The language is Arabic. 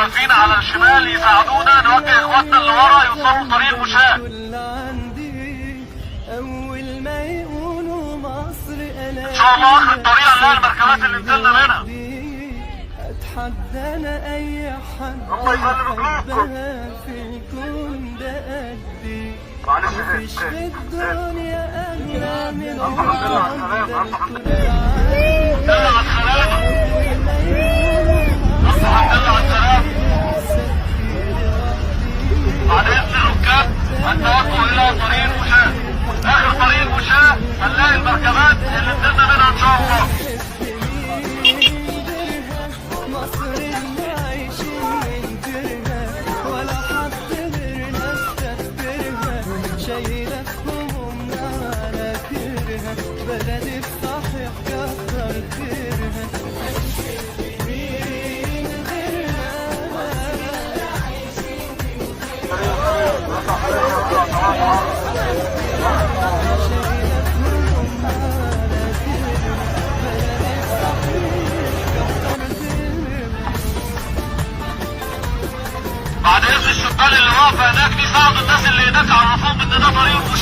واقفين على الشمال يساعدونا نوجه اخواتنا اللي ورا يوصلوا طريق مشاة. ان شاء الله اخر الطريق هنلاقي المركبات اللي نزلنا منها. اتحدانا اي حد الله يسلم في الكون ده قدي. معلش مفيش في الدنيا اغلى من الحمد لله على السلامة. الحمد لله على السلامة. الحمد لله على السلامة. بعد اذن الركاب التوجه الى طريق مشاة. اخر طريق مشاة هنلاقي المركبات اللي نزلنا منها ان شاء الله. مصر اللي عايشين ننكرها ولا حد غيرنا استكبرها. شايلة همومنا على كرها بلدي بصحيح كتر خيرها. مين بعد اذن الشبان اللي واقفه هناك دي ساعدوا الناس اللي هناك عرفوهم ان ده طريق